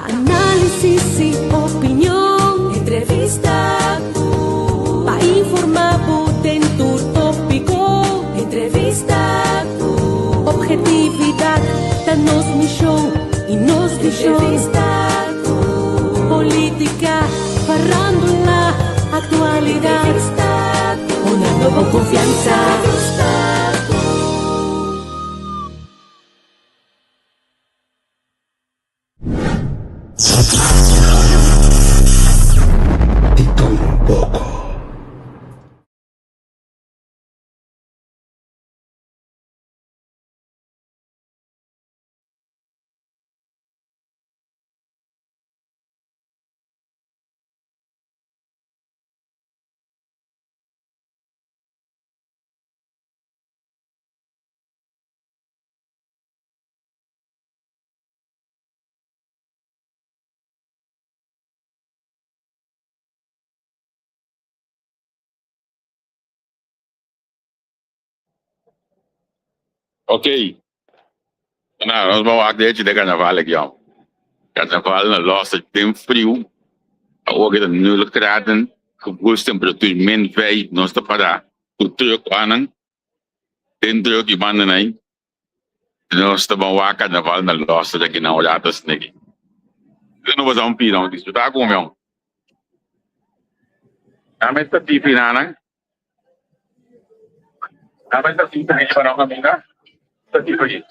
Análisis y opinión, entrevista para informar en tu tópico, entrevista objetividad, danos misión y nos entrevista política, farándula, actualidad, una nueva confianza. Oké, nou, nós vamos aqui de carnaval aqui, ó. Carnaval na losse tem frio, a hora de 0 graden, gevoelstemperatuur -5, nós está para o truck aan, tem truck e banden aí, nós estamos a carnaval na losse daqui na hora das negi. Eu não vou dar pirão disso, tá com meu? A meta TV nana, a meta TV para uma amiga, tá tipo isso.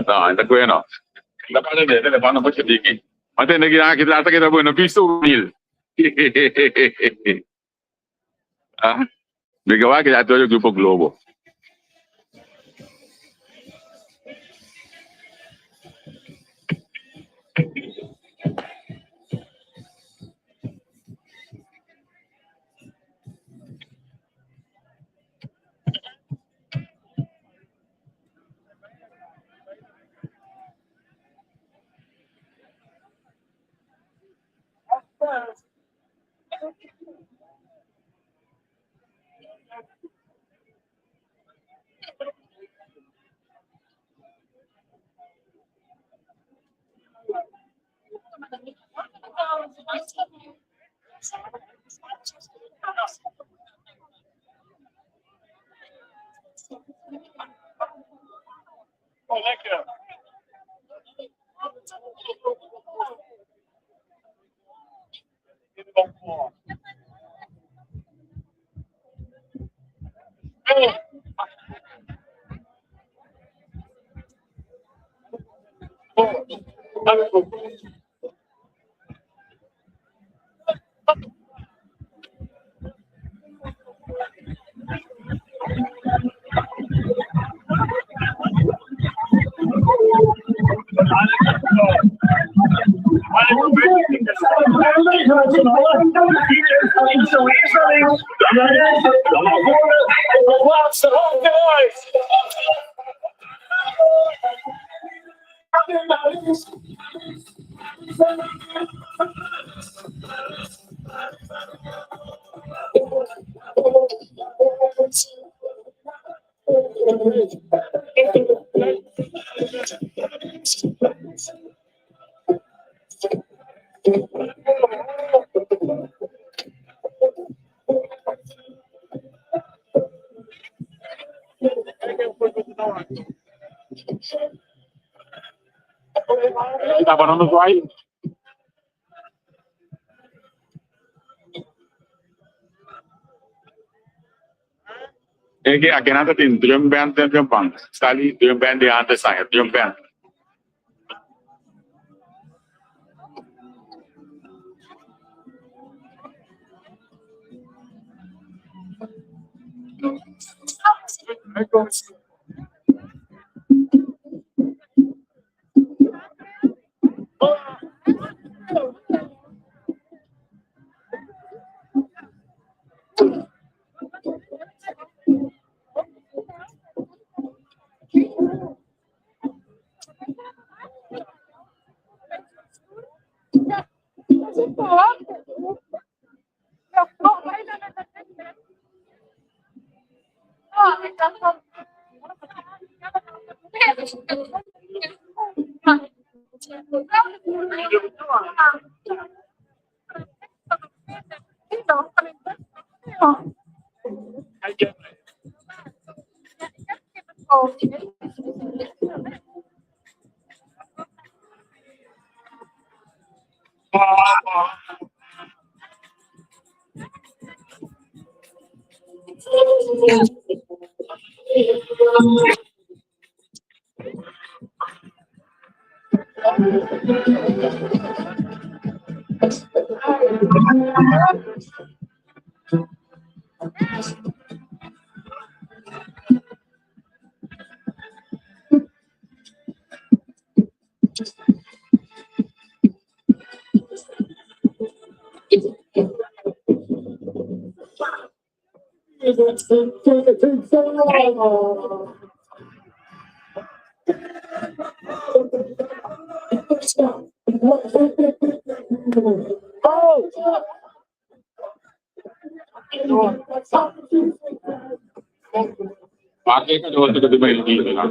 Não, ainda coisa não. Ainda para de levar no bote aqui. Mas tem que aqui lá que tá bueno, piso mil. Ah, me que já todo o grupo Globo. Tá falando do aí? É que aqui nada tem drum band tem drum band. Está ali drum band de antes sai drum band. आगे का जो तो कभी मैं नहीं लगा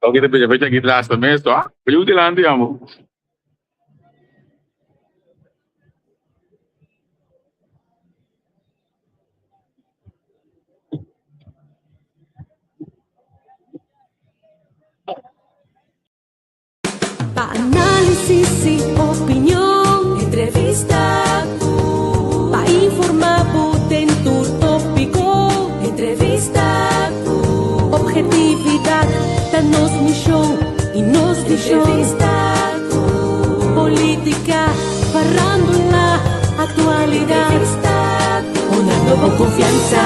Kalau kita baca kita semester tu, perlu nanti kamu. Paanalysis Análisis y opinión, entrevista para informar en tu tópico, entrevista objetividad, danos misión y nos entrevista política, farándula, actualidad, una nueva confianza.